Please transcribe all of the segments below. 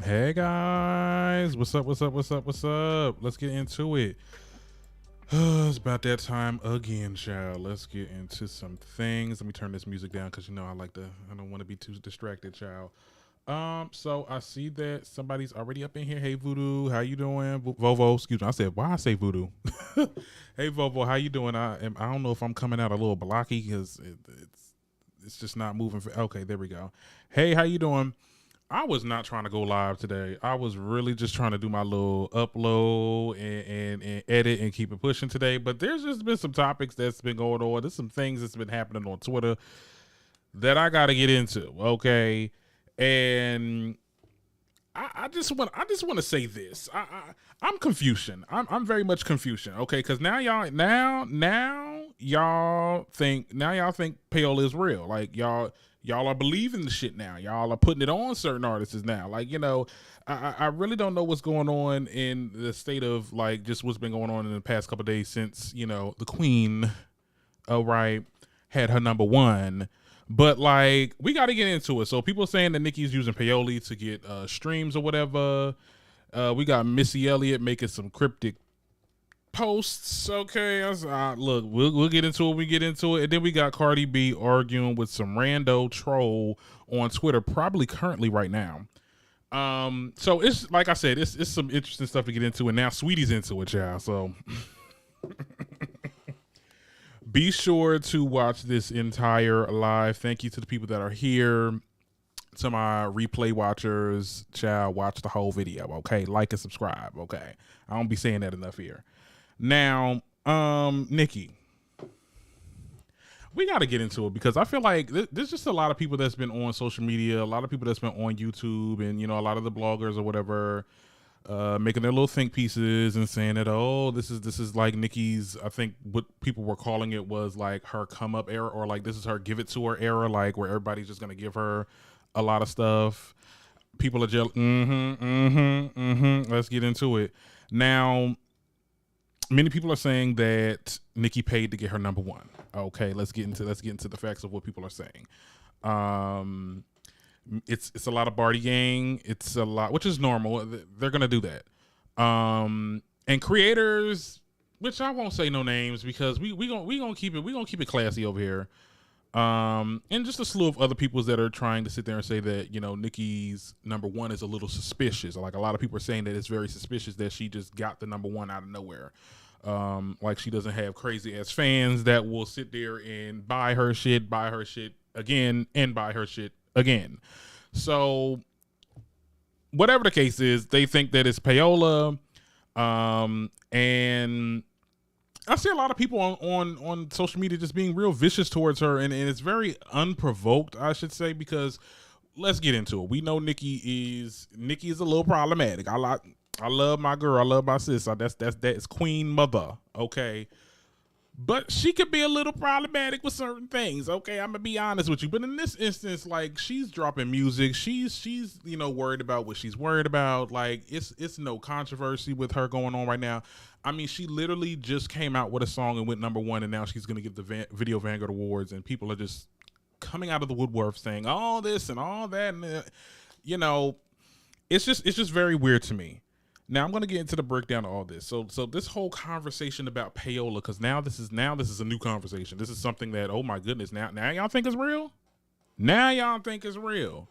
Hey guys, what's up? Let's get into it. It's about that time again, child. Let's get into some things. Let me turn this music down because I don't want to be too distracted, child. So I see that somebody's already up in here. Hey Voodoo, how you doing? Vovo, excuse me. I said, why I say Voodoo? Hey Vovo, how you doing? I don't know if I'm coming out a little blocky because it's just not moving. Okay, there we go. Hey, how you doing? I was not trying to go live today. I was really just trying to do my little upload and edit and keep it pushing today. But there's just been some topics that's been going on. There's some things that's been happening on Twitter that I got to get into. Okay. And I just want to say this. I'm Confucian. I'm very much Confucian. Okay. Cause now y'all think Payola is real. Like y'all are believing the shit now. Y'all are putting it on certain artists now. Like, I really don't know what's going on in the state of like just what's been going on in the past couple of days since, the Queen, right, had her number one. But like, we got to get into it. So people saying that Nicki's using Payola to get streams or whatever. We got Missy Elliot making some cryptic posts. Okay, look, we'll get into it when we get into it. And then we got Cardi B arguing with some rando troll on Twitter, probably currently right now. So it's like I said, it's some interesting stuff to get into, and now Saweetie's into it, y'all. So be sure to watch this entire live. Thank you to the people that are here. To my replay watchers, child, watch the whole video. Okay, like and subscribe. Okay, I don't be saying that enough here. Now, Nicki, we got to get into it because I feel like there's just a lot of people that's been on social media, a lot of people that's been on YouTube, and a lot of the bloggers or whatever, making their little think pieces and saying that, oh, this is like Nicki's. I think what people were calling it was like her come up era, or like this is her give it to her era, like where everybody's just gonna give her a lot of stuff. People are just Let's get into it now. Many people are saying that Nicki paid to get her number one. Okay, let's get into the facts of what people are saying. It's a lot of Barty gang. It's a lot, which is normal. They're gonna do that. And creators, which I won't say no names because we gonna keep it classy over here. And just a slew of other peoples that are trying to sit there and say that Nicki's number one is a little suspicious. Like a lot of people are saying that it's very suspicious that she just got the number one out of nowhere. Like she doesn't have crazy ass fans that will sit there and buy her shit again, and buy her shit again. So whatever the case is, they think that it's Payola. And I see a lot of people on social media just being real vicious towards her, and it's very unprovoked, I should say, because let's get into it. We know Nicki is a little problematic. I love my girl. I love my sis. That's Queen Mother. Okay. But she could be a little problematic with certain things. Okay, I'm gonna be honest with you. But in this instance, like she's dropping music, she's worried about what she's worried about. Like it's no controversy with her going on right now. I mean, she literally just came out with a song and went #1, and now she's gonna get the Video Vanguard Awards, and people are just coming out of the woodwork saying all this and all that, and it's just very weird to me. Now I'm going to get into the breakdown of all this. So this whole conversation about payola, because now this is a new conversation. This is something that, oh my goodness, now y'all think it's real? Now y'all think it's real.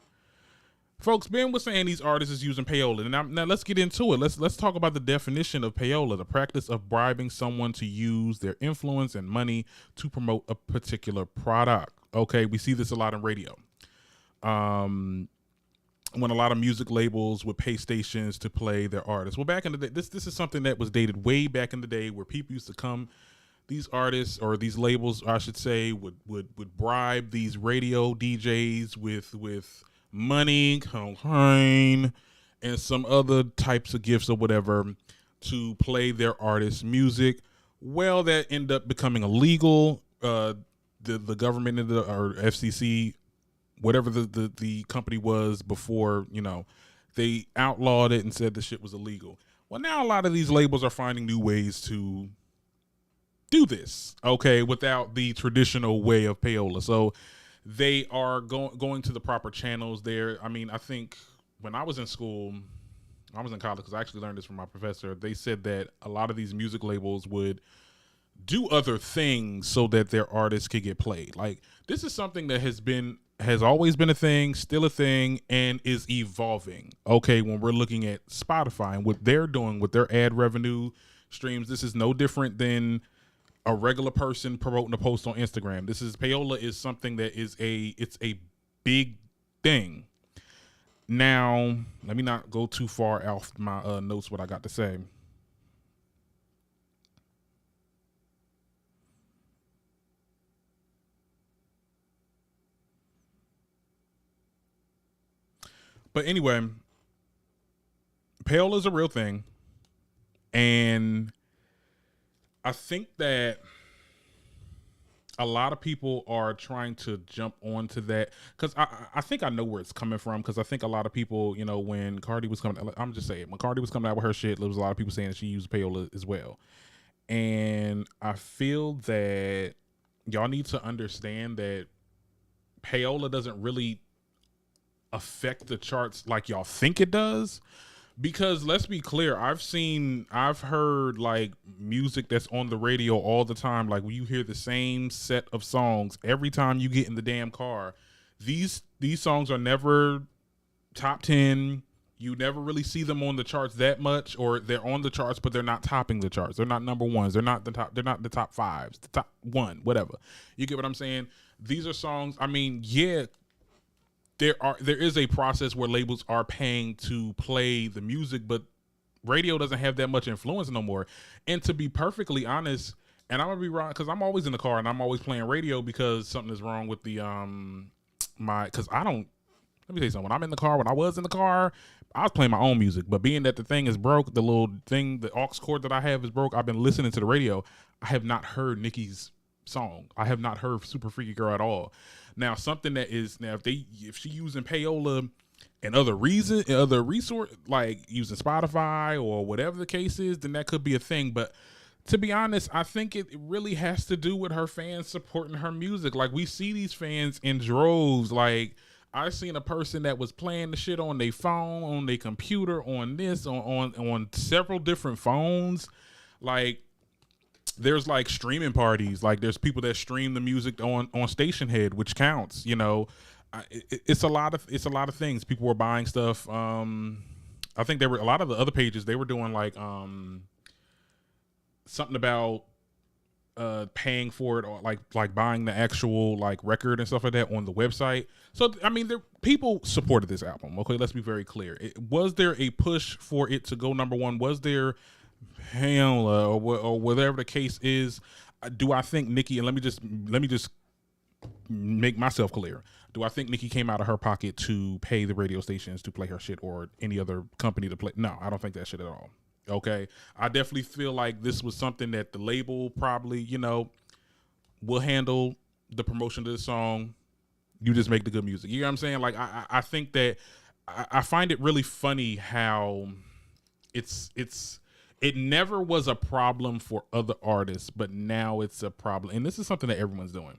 Folks, Ben was saying these artists is using payola. Now let's get into it. Let's talk about the definition of payola, the practice of bribing someone to use their influence and money to promote a particular product. Okay, we see this a lot in radio. When a lot of music labels would pay stations to play their artists. Well, back in the day, this is something that was dated way back in the day, where people used to come, these artists or these labels, I should say, would bribe these radio DJs with money, cocaine, and some other types of gifts or whatever to play their artists' music. Well, that ended up becoming illegal. The government or FCC, whatever the company was before, they outlawed it and said the shit was illegal. Well, now a lot of these labels are finding new ways to do this, okay, without the traditional way of payola. So they are going to the proper channels there. I mean, I think when I was in school, I was in college, because I actually learned this from my professor. They said that a lot of these music labels would do other things so that their artists could get played. Like, this is something that has always been a thing, still a thing, and is evolving. Okay, when we're looking at Spotify and what they're doing with their ad revenue streams, this is no different than a regular person promoting a post on Instagram. Payola is something that it's a big thing. Now, let me not go too far off my notes, what I got to say. But anyway, payola is a real thing. And I think that a lot of people are trying to jump onto that, because I think I know where it's coming from, because I think a lot of people, when Cardi was coming, I'm just saying, when Cardi was coming out with her shit, there was a lot of people saying that she used payola as well. And I feel that y'all need to understand that payola doesn't really affect the charts like y'all think it does, because let's be clear, I've heard like music that's on the radio all the time, like when you hear the same set of songs every time you get in the damn car. These songs are never top 10. You never really see them on the charts that much, or they're on the charts but they're not topping the charts. They're not number ones. They're not the top fives, the top one, whatever. You get what I'm saying? These are songs, I mean, yeah, there is a process where labels are paying to play the music, but radio doesn't have that much influence no more. And to be perfectly honest, and I'm gonna be wrong, because I'm always in the car and I'm always playing radio because something is wrong with the because I don't. Let me tell you something. When I'm in the car, when I was in the car, I was playing my own music. But being that the thing is broke, the little thing, the aux cord that I have is broke. I've been listening to the radio. I have not heard Nicki's song. I have not heard Super Freaky Girl at all. Now, something that is, if she using payola and other resource, like using Spotify or whatever the case is, then that could be a thing. But to be honest, I think it really has to do with her fans supporting her music. Like, we see these fans in droves. Like, I seen a person that was playing the shit on their phone, on their computer, on this, on several different phones. Like, there's like streaming parties. Like, there's people that stream the music on Station Head, which counts. It's a lot of things. People were buying stuff. I think there were a lot of the other pages. They were doing like something about paying for it, or like buying the actual like record and stuff like that on the website. So I mean, people supported this album. Okay, let's be very clear. Was there a push for it to go #1? Was there payola or whatever the case is? Do I think Nicki, and let me just make myself clear. Do I think Nicki came out of her pocket to pay the radio stations to play her shit or any other company to play? No, I don't think that shit at all. Okay. I definitely feel like this was something that the label probably, will handle the promotion of the song. You just make the good music. You know what I'm saying? Like, I think that I find it really funny how it never was a problem for other artists, but now it's a problem. And this is something that everyone's doing.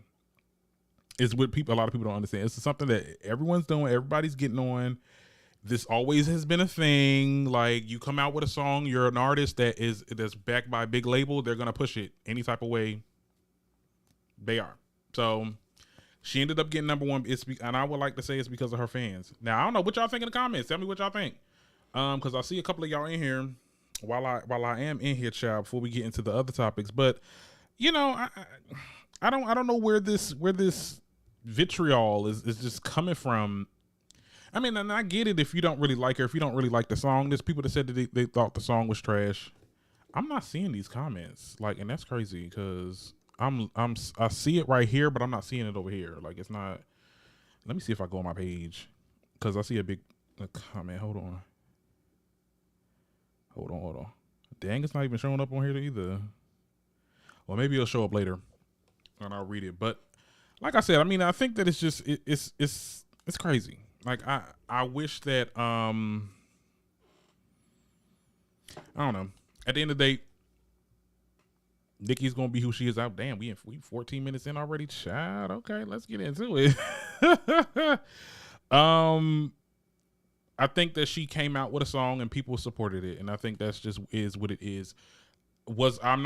It's what a lot of people don't understand. It's something that everyone's doing. Everybody's getting on. This always has been a thing. Like, you come out with a song, you're an artist that's backed by a big label, they're gonna push it any type of way they are. So she ended up getting number one. And I would like to say it's because of her fans. Now, I don't know what y'all think in the comments. Tell me what y'all think. Because I see a couple of y'all in here while I am in here, child, before we get into the other topics. But I don't know where this vitriol is just coming from. I mean, and I get it if you don't really like her, if you don't really like the song. There's people that said that they thought the song was trash. I'm not seeing these comments, like, and that's crazy because I see it right here, but I'm not seeing it over here. Like, it's not. Let me see if I go on my page because I see a comment. Hold on. Dang, it's not even showing up on here either. Well, maybe it'll show up later and I'll read it. But like I said, I mean, I think that it's just it's crazy. Like, I wish that I don't know. At the end of the day, Nicki's gonna be who she is out. Damn, we 14 minutes in already, child. Okay, let's get into it. I think that she came out with a song and people supported it, and I think that's just is what it is. I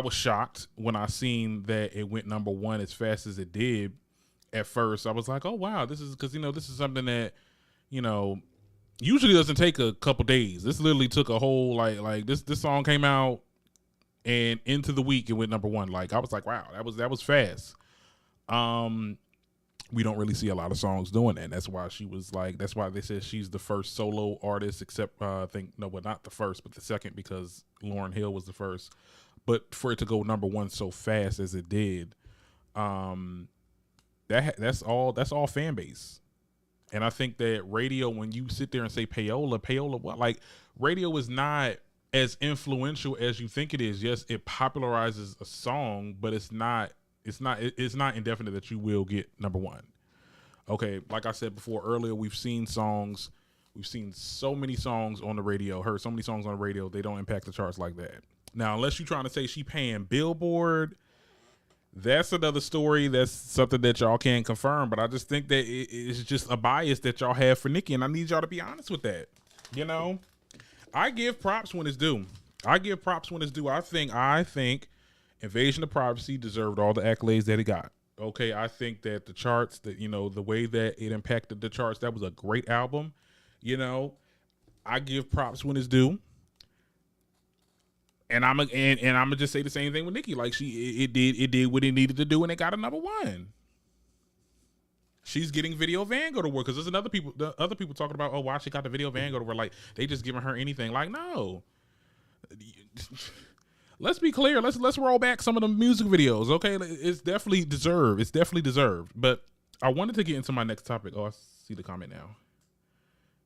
was shocked when I seen that it went number one as fast as it did. At first, I was like, oh wow, this is because this is something that usually doesn't take a couple days. This literally took a whole like this song came out and into the week it went number one. Like, I was like, wow, that was fast. We don't really see a lot of songs doing that. That's why that's why they said she's the first solo artist, except not the first, but the second, because Lauryn Hill was the first. But for it to go number one so fast as it did, that's all fan base. And I think that radio, when you sit there and say Payola, what? Like, radio is not as influential as you think it is. Yes, it popularizes a song, but it's not indefinite that you will get number one. Okay, like I said before earlier, we've seen so many songs on the radio, heard so many songs on the radio, they don't impact the charts like that. Now, unless you're trying to say she paying Billboard, that's another story. That's something that y'all can't confirm, but I just think that it's just a bias that y'all have for Nicki, and I need y'all to be honest with that. I give props when it's due. I think Invasion of Privacy deserved all the accolades that it got. Okay, I think that the charts, that the way that it impacted the charts, that was a great album. I give props when it's due. And I'm gonna just say the same thing with Nicki. Like, it did what it needed to do, and it got a number one. She's getting Video Vanguard award because there's the other people talking about, oh, why she got the Video Vanguard award? Like, they just giving her anything. Like, no. Let's be clear. Let's roll back some of the music videos. Okay, it's definitely deserved. But I wanted to get into my next topic. Oh, I see the comment now.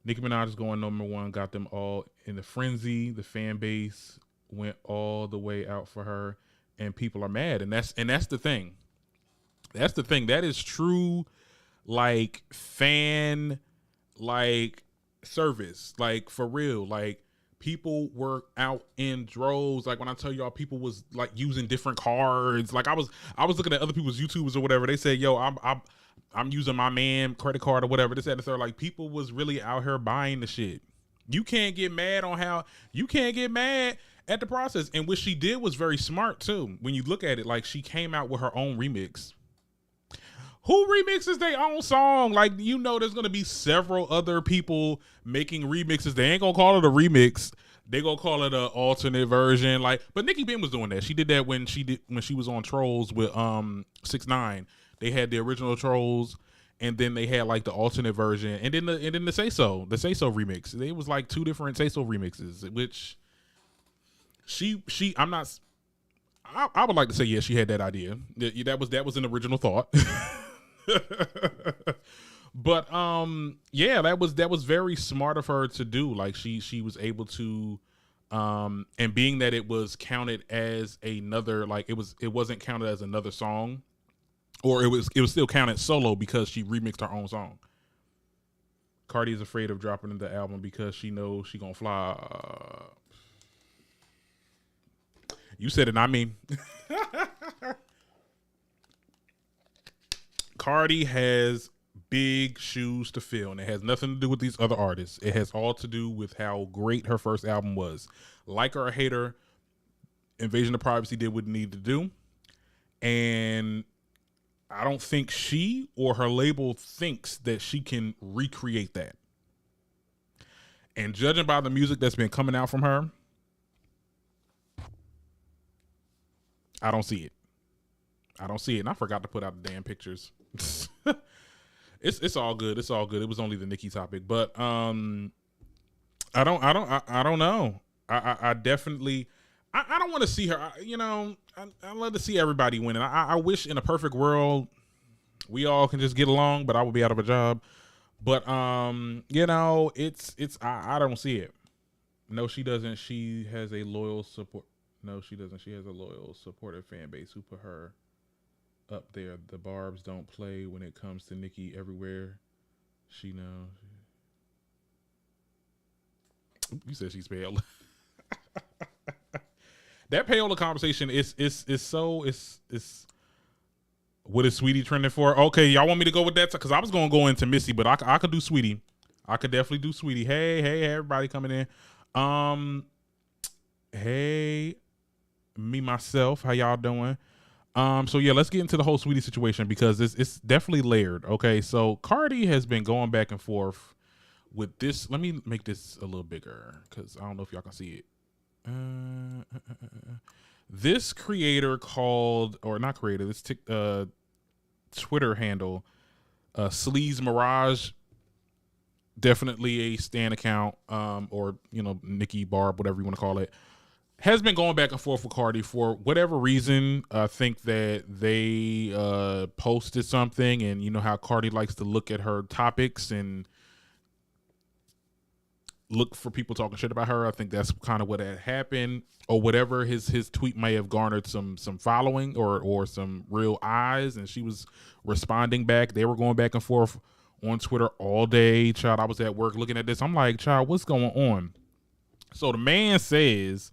Nicki Minaj is going number one. Got them all in the frenzy. The fan base went all the way out for her, and people are mad. And that's the thing. That's the thing. That is true, like, fan, like, service, like, for real. Like, people were out in droves. Like, when I tell y'all, people was like using different cards. Like, I was looking at other people's YouTubers or whatever. They said, yo, I'm using my man credit card or whatever. This, that, and the third. Like, people was really out here buying the shit. You can't get mad at the process. And what she did was very smart too. When you look at it, like, she came out with her own remix. Who remixes their own song? Like, there's going to be several other people making remixes. They ain't going to call it a remix. They going to call it an alternate version. Like, but Nicki Ben was doing that. She did that when she was on Trolls with 6ix9ine. They had the original Trolls, and then they had like the alternate version, and then the Say So remix. It was like two different Say So remixes, which I would like to say, yes, she had that idea. That was an original thought. But yeah, that was very smart of her to do. Like she was able to and being that it was counted as another, like it wasn't counted as another song, or it was still counted solo because she remixed her own song. Cardi is afraid of dropping the album because she knows she gonna fly. You said it, not me. Cardi has big shoes to fill, and it has nothing to do with these other artists. It has all to do with how great her first album was. Like her or hate her, Invasion of Privacy did what it needed to do, and I don't think she or her label thinks that she can recreate that. And judging by the music that's been coming out from her, I don't see it. I don't see it. And I forgot to put out the damn pictures. It's all good. It's all good. It was only the Nicki topic, but I don't know. I definitely I don't want to see her. I love to see everybody winning. I wish in a perfect world we all can just get along, but I would be out of a job. But it's I don't see it. No, she doesn't. She has a loyal support. No, she doesn't. She has a loyal, supportive fan base who put her up there. The Barbs don't play when it comes to Nicki everywhere. She knows. You said she's Payola. That Payola conversation is what is Saweetie trending for? Okay, y'all want me to go with that? Because I was gonna go into Missy, but I could do Saweetie. I could definitely do Saweetie. Hey, everybody coming in. Hey, me myself, how y'all doing? So yeah, let's get into the whole Saweetie situation because it's definitely layered. Okay, so Cardi has been going back and forth with this. Let me make this a little bigger because I don't know if y'all can see it. This creator called, or not creator, this Twitter handle, Sleaze Mirage, definitely a stan account, or Nicki Barb, whatever you want to call it, has been going back and forth with Cardi for whatever reason. I think that they posted something, and you know how Cardi likes to look at her topics and look for people talking shit about her. I think that's kind of what had happened, or whatever. His tweet may have garnered some following or some real eyes, and she was responding back. They were going back and forth on Twitter all day. Child, I was at work looking at this. I'm like, child, what's going on? So the man says,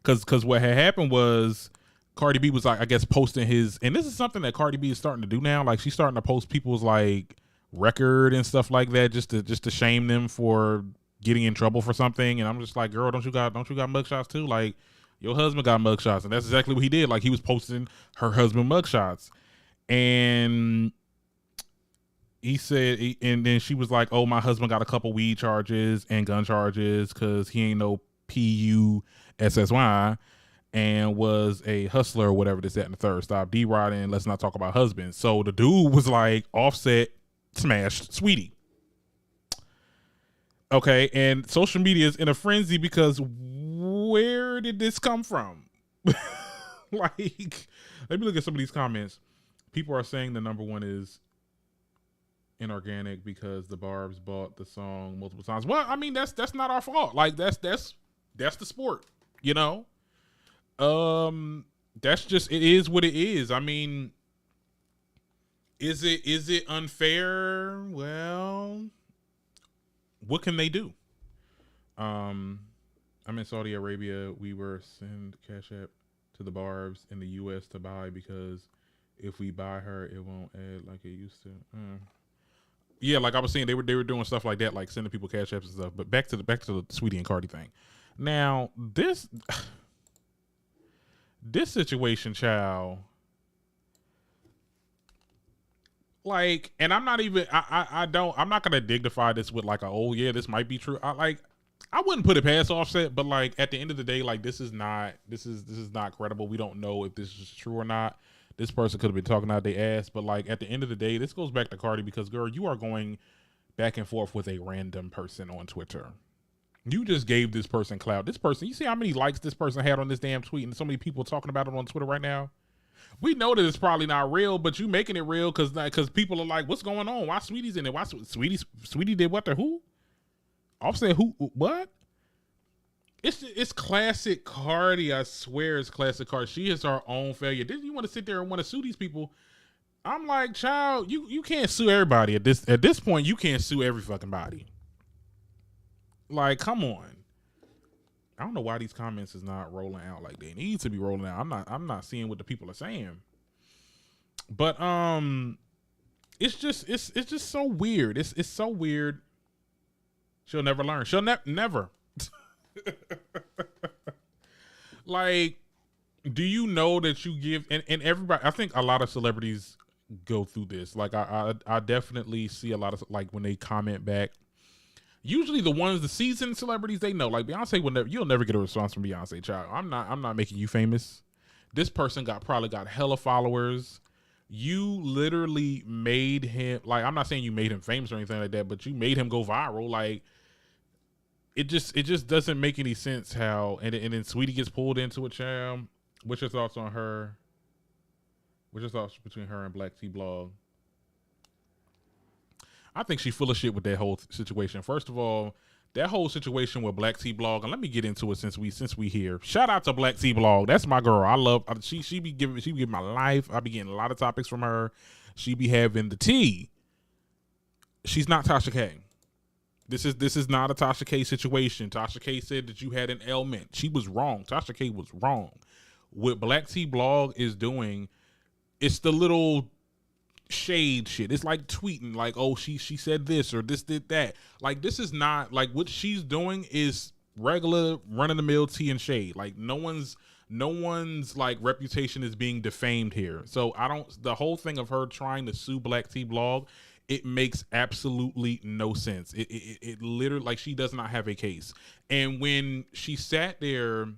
because what had happened was Cardi B was like, I guess, posting his, and this is something that Cardi B is starting to do now. Like she's starting to post people's like record and stuff like that, just to shame them for getting in trouble for something. And I'm just like, girl, don't you got mugshots too? Like your husband got mugshots, and that's exactly what he did. Like he was posting her husband mugshots, and he said, and then she was like, oh, my husband got a couple weed charges and gun charges because he ain't no PUSSY and was a hustler or whatever this, that, and the third. Stop D-riding. Let's not talk about husbands. So the dude was like, Offset smashed Saweetie. Okay, and social media is in a frenzy because where did this come from? Like, let me look at some of these comments. People are saying the number one is inorganic because the Barbs bought the song multiple times. Well, I mean, that's not our fault. Like that's the sport, That's just, it is what it is. I mean, is it unfair? Well, what can they do? I'm in Saudi Arabia. We were send Cash App to the Barbs in the US to buy because if we buy her, it won't add like it used to. Yeah, like I was saying, they were doing stuff like that, like sending people Cash Apps and stuff. But back to the Saweetie and Cardi thing. Now this situation, child. Like, and I'm not even, I'm not gonna dignify this with like oh yeah, this might be true. I wouldn't put it past Offset, but like at the end of the day, like this is not credible. We don't know if this is true or not. This person could have been talking out their ass, but like at the end of the day, this goes back to Cardi because girl, you are going back and forth with a random person on Twitter. You just gave this person clout. This person, you see how many likes this person had on this damn tweet, and so many people talking about it on Twitter right now. We know that it's probably not real, but you making it real because people are like, what's going on? Why Sweetie's in it? Why Sweetie did what to who? Offset who? What? It's classic Cardi. I swear it's classic Cardi. She is her own failure. Didn't you want to sit there and want to sue these people? I'm like, child, you can't sue everybody at this point. You can't sue every fucking body. Like, come on. I don't know why these comments is not rolling out like they need to be rolling out. I'm not seeing what the people are saying. But it's just so weird. It's so weird. She'll never learn. She'll never. Like, do you know that you give and everybody? I think a lot of celebrities go through this. Like, I definitely see a lot of, like, when they comment back. Usually the ones, the seasoned celebrities, they know. Like Beyonce you'll never get a response from Beyonce, child. I'm not making you famous. This person probably got hella followers. You literally made him, like, I'm not saying you made him famous or anything like that, but you made him go viral. Like, it just doesn't make any sense how, and then Sweetie gets pulled into it, child. What's your thoughts on her? What's your thoughts between her and Black T Blog? I think she's full of shit with that whole situation. First of all, that whole situation with Black T Blog, and let me get into it since we here. Shout out to Black T Blog. That's my girl. I love she be giving my life. I be getting a lot of topics from her. She be having the tea. She's not Tasha K. This is not a Tasha K situation. Tasha K said that you had an ailment. She was wrong. Tasha K was wrong. What Black T Blog is doing, it's the little shade shit. It's like tweeting like, oh, she said this or this did that. Like, this is not, like, what she's doing is regular run-of-the-mill tea and shade. Like, no one's like reputation is being defamed here. So the whole thing of her trying to sue Black T Blog, it makes absolutely no sense. It literally, like, she does not have a case. And when she sat there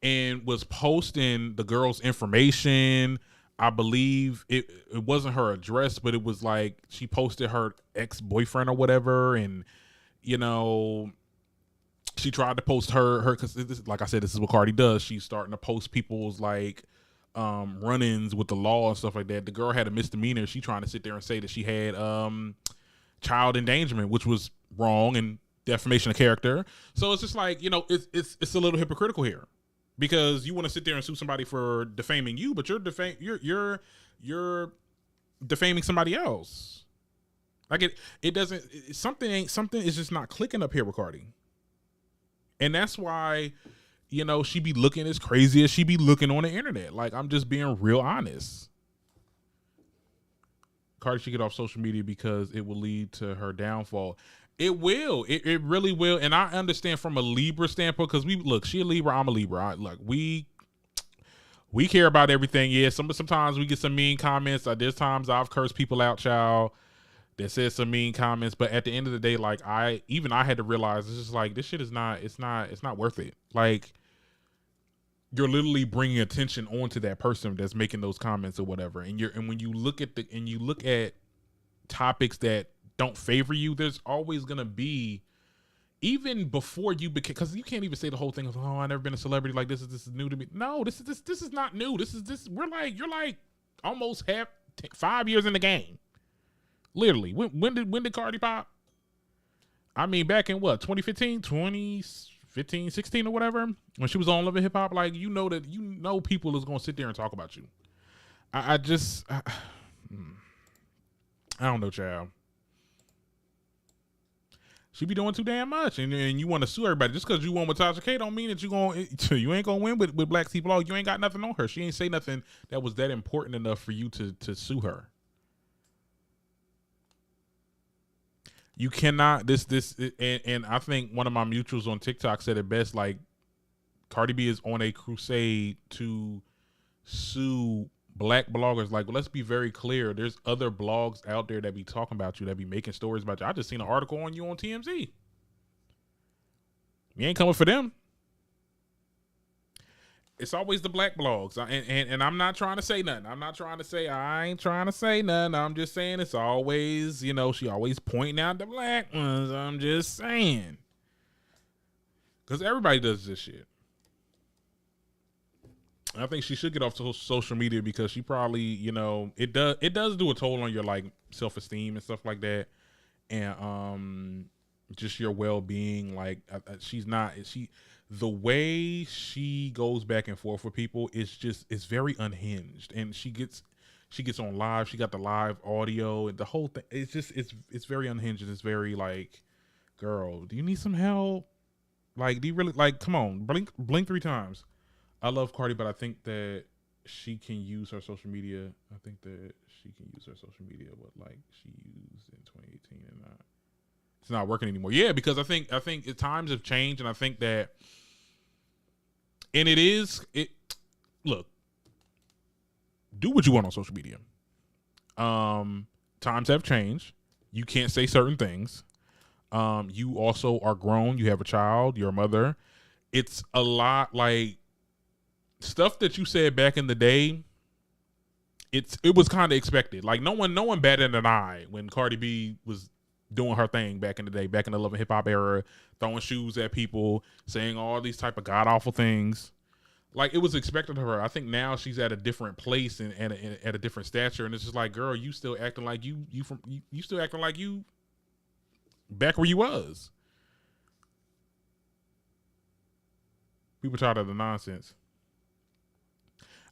and was posting the girl's information, I believe it wasn't her address, but it was like she posted her ex-boyfriend or whatever. And, you know, she tried to post her, because like I said, this is what Cardi does. She's starting to post people's, like, run-ins with the law and stuff like that. The girl had a misdemeanor. She trying to sit there and say that she had child endangerment, which was wrong, and defamation of character. So it's just like, you know, it's a little hypocritical here. Because you want to sit there and sue somebody for defaming you, but you're defaming somebody else. Like, something is just not clicking up here with Cardi. And that's why, you know, she be looking as crazy as she be looking on the internet. Like, I'm just being real honest. Cardi should get off social media because it will lead to her downfall. It will. It really will. And I understand from a Libra standpoint, because she a Libra, I'm a Libra. We care about everything. Yeah, sometimes we get some mean comments. There's times I've cursed people out, child, that said some mean comments. But at the end of the day, like, I had to realize, it's just like, this shit is not, it's not worth it. Like, you're literally bringing attention onto that person that's making those comments or whatever. And when you look at topics that don't favor you, there's always gonna be, even before you became, because you can't even say the whole thing of, oh, I never been a celebrity, like, this is new to me. No, this is not new. You're like almost 5 years in the game. Literally. When did Cardi pop? I mean, back in what, 2015, 16 or whatever, when she was on Love and Hip Hop. Like, you know people is gonna sit there and talk about you. I don't know, child. She be doing too damn much, and you want to sue everybody just because you won with Tasha K. Don't mean that you ain't gonna win with Black T Blog. You ain't got nothing on her. She ain't say nothing that was that important enough for you to sue her. You cannot and I think one of my mutuals on TikTok said it best. Like, Cardi B is on a crusade to sue Black bloggers. Like, let's be very clear. There's other blogs out there that be talking about you, that be making stories about you. I just seen an article on you on TMZ. You ain't coming for them. It's always the Black blogs. And I'm not trying to say nothing. I ain't trying to say nothing. I'm just saying it's always, you know, she always pointing out the Black ones. I'm just saying. Because everybody does this shit. I think she should get off social media because she probably, it does do a toll on your like self-esteem and stuff like that, and just your well-being. Like she the way she goes back and forth with people is just it's very unhinged, and she gets on live. She got the live audio and the whole thing. It's just it's very unhinged. It's very like, girl, do you need some help? Like, do you really like? Come on, blink 3 times. I love Cardi, but I think that she can use her social media. I think that she can use her social media, what like she used in 2018, and it's not working anymore. Yeah, because I think times have changed, and I think that, and it. Look, do what you want on social media. Times have changed. You can't say certain things. You also are grown. You have a child. You're a mother. It's a lot like stuff that you said back in the day. It was kind of expected. Like no one batted an eye when Cardi B was doing her thing back in the day, back in the Love and Hip Hop era, throwing shoes at people, saying all these type of god awful things. Like it was expected of her. I think now she's at a different place and at a different stature, and it's just like, girl, you still acting like you still acting like you back where you was. People tired of the nonsense.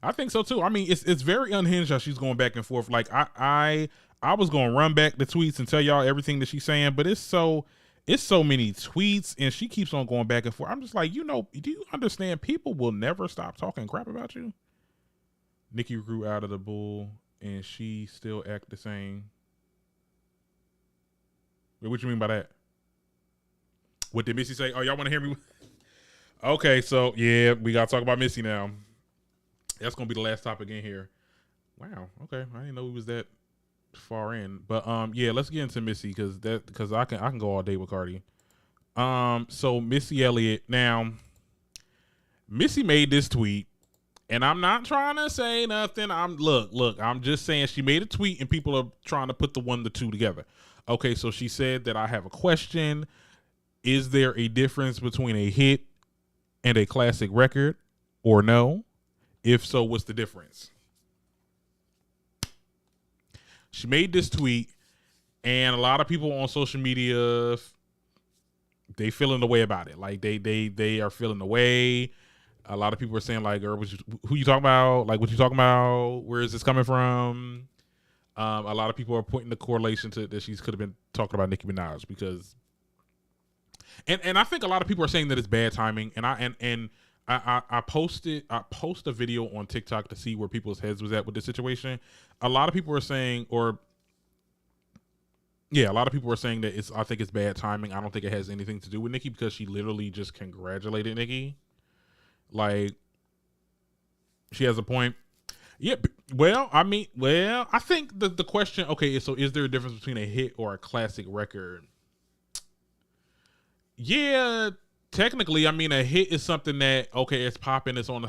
I think so too. I mean, it's very unhinged how she's going back and forth. Like I was gonna run back the tweets and tell y'all everything that she's saying, but it's so many tweets and she keeps on going back and forth. I'm just like, do you understand? People will never stop talking crap about you. Nicki grew out of the bull and she still act the same. Wait, what you mean by that? What did Missy say? Oh, y'all want to hear me? Okay, so yeah, we gotta talk about Missy now. That's gonna be the last topic in here. Wow. Okay, I didn't know we was that far in, but yeah, let's get into Missy because I can go all day with Cardi. So Missy Elliott. Now, Missy made this tweet, and I'm not trying to say nothing. Look. I'm just saying she made a tweet, and people are trying to put the 1, the 2 together. Okay, so she said that I have a question. Is there a difference between a hit and a classic record, or no? If so, what's the difference? She made this tweet, and a lot of people on social media, they feeling the way about it. Like they are feeling the way. A lot of people are saying like, who you talking about? Like, what you talking about? Where is this coming from? A lot of people are pointing the correlation to that she could have been talking about Nicki Minaj because, and I think a lot of people are saying that it's bad timing. And I post a video on TikTok to see where people's heads was at with the situation. A lot of people are saying, a lot of people are saying that I think it's bad timing. I don't think it has anything to do with Nicki because she literally just congratulated Nicki. Like, she has a point. Yeah, I think the question, okay, so is there a difference between a hit or a classic record? Yeah, technically, I mean, a hit is something that, okay, it's popping, it's on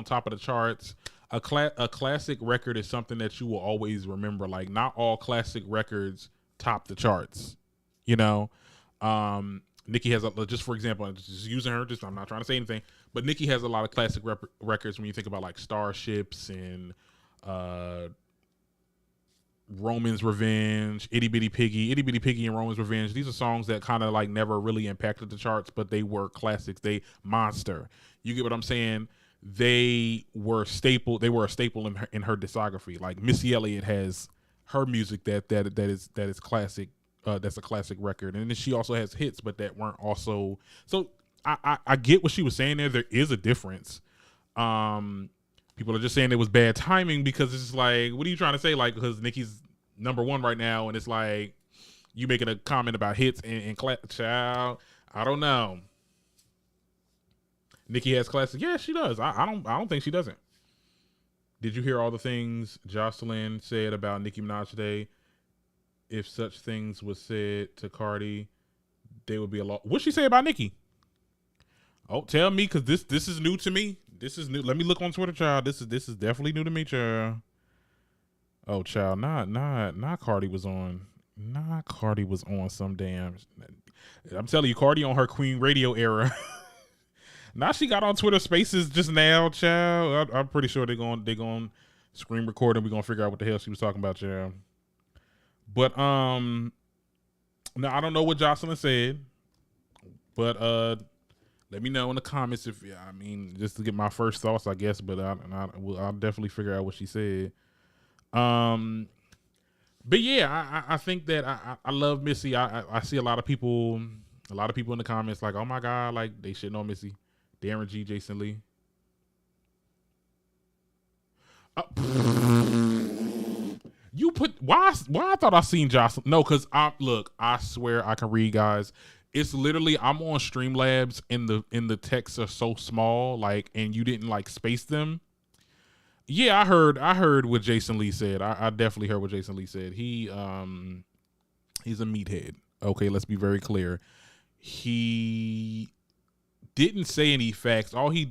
top of the charts. A classic record is something that you will always remember. Like, not all classic records top the charts. Nicki has just for example, just using her. I'm not trying to say anything, but Nicki has a lot of classic records when you think about like Starships and Roman's Revenge, Itty Bitty Piggy and Roman's Revenge. These are songs that kind of like never really impacted the charts, but they were classics. They Monster. You get what I'm saying? They were a staple in her discography. Like Missy Elliott has her music that is classic. That's a classic record, and then she also has hits, but that weren't also. So I get what she was saying there. There is a difference. People are just saying it was bad timing because it's just like, what are you trying to say? Like, because Nicki's #1 right now, and it's like you making a comment about hits and child. I don't know. Nicki has classic. Yeah, she does. I don't think she doesn't. Did you hear all the things Jocelyn said about Nicki Minaj today? If such things was said to Cardi, they would be a lot. What'd she say about Nicki? Oh, tell me, because this is new to me. This is new. Let me look on Twitter, child. This is definitely new to me, child. Oh, child, not Cardi was on. Not Cardi was on some damn. I'm telling you, Cardi on her Queen Radio era. Now she got on Twitter Spaces just now, child. I'm pretty sure they're going screen record and we're gonna figure out what the hell she was talking about, child. But now I don't know what Jocelyn said, but let me know in the comments if I mean just to get my first thoughts, I guess. But I'll definitely figure out what she said. But yeah, I think that I love Missy. I see a lot of people in the comments like, oh my God, like they shitting on Missy. Darren G, Jason Lee. You put why I thought I seen Jocelyn. No, because I swear I can read, guys. It's literally I'm on Streamlabs and the texts are so small, like, and you didn't like space them. Yeah, I heard what Jason Lee said. I definitely heard what Jason Lee said. He's a meathead. Okay, let's be very clear. He didn't say any facts. All he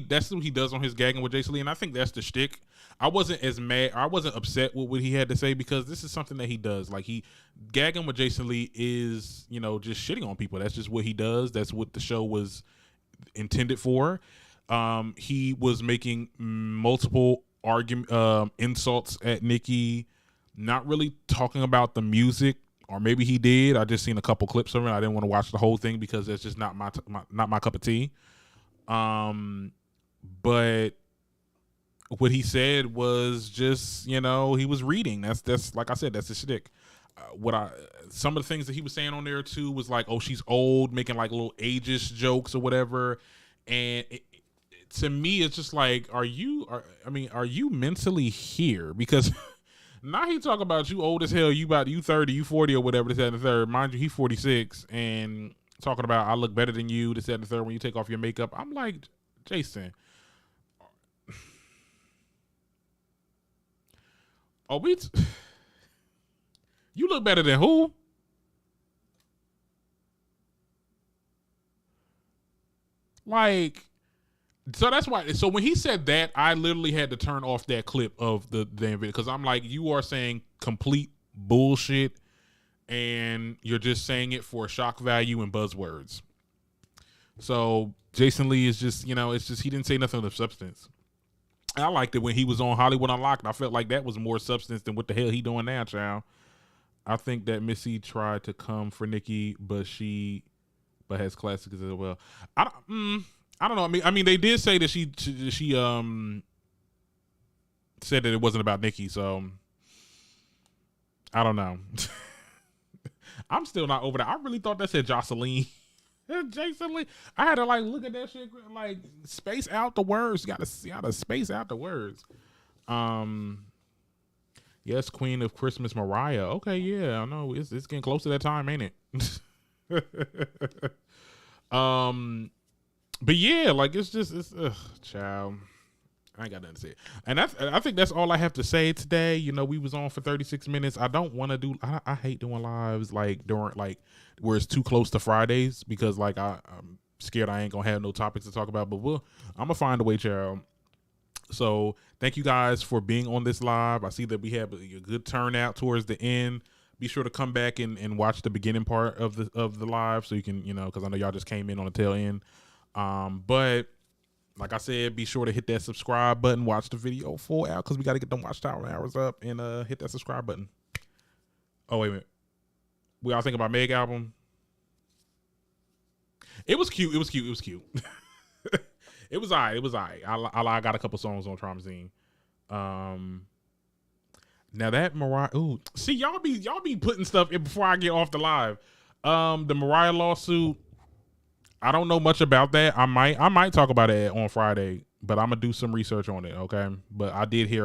that's what he does on his gagging with Jason Lee, and I think that's the shtick. I wasn't as mad. I wasn't upset with what he had to say because this is something that he does. Like he gagging with Jason Lee is, just shitting on people. That's just what he does. That's what the show was intended for. He was making multiple insults at Nicki, not really talking about the music, or maybe he did. I just seen a couple clips of it. I didn't want to watch the whole thing because that's just not my cup of tea. But what he said was just, he was reading. That's like I said, that's his shtick. Some of the things that he was saying on there too was like, oh, she's old, making like little ageist jokes or whatever. And to me, it's just like, are you mentally here? Because now he talk about you old as hell, you 30, you 40 or whatever, this, that, and the third. Mind you, he 46 and talking about I look better than you, this, that, and the third when you take off your makeup. I'm like, Jason, you look better than who? Like, so that's why. So when he said that, I literally had to turn off that clip of the damn video because I'm like, you are saying complete bullshit, and you're just saying it for shock value and buzzwords. So Jason Lee is just, it's just he didn't say nothing of substance. I liked it when he was on Hollywood Unlocked. I felt like that was more substance than what the hell he doing now, child. I think that Missy tried to come for Nicki, but has classics as well. I don't know. I mean, they did say that she said that it wasn't about Nicki, so I don't know. I'm still not over that. I really thought that said Jocelyn. Jason Lee. I had to like look at that shit, like space out the words. You gotta space out the words. Yes, Queen of Christmas, Mariah. Okay, yeah, I know it's getting close to that time, ain't it? But yeah, like it's child. I ain't got nothing to say. And I think that's all I have to say today. We was on for 36 minutes. I don't want to do. I hate doing lives like during like where it's too close to Fridays because like I'm scared I ain't gonna have no topics to talk about. But I'm gonna find a way, child. So thank you guys for being on this live. I see that we have a good turnout towards the end. Be sure to come back and watch the beginning part of the live so you can because I know y'all just came in on the tail end. But like I said, be sure to hit that subscribe button. Watch the video full out because we got to get them watch hours up and hit that subscribe button. Oh wait a minute, we all think about Meg album. It was cute. It was cute. It was alright. I got a couple songs on Traumazine. Now that Mariah, ooh, see y'all be putting stuff in before I get off the live. The Mariah lawsuit, I don't know much about that. I might talk about it on Friday, but I'm gonna do some research on it. Okay, but I did hear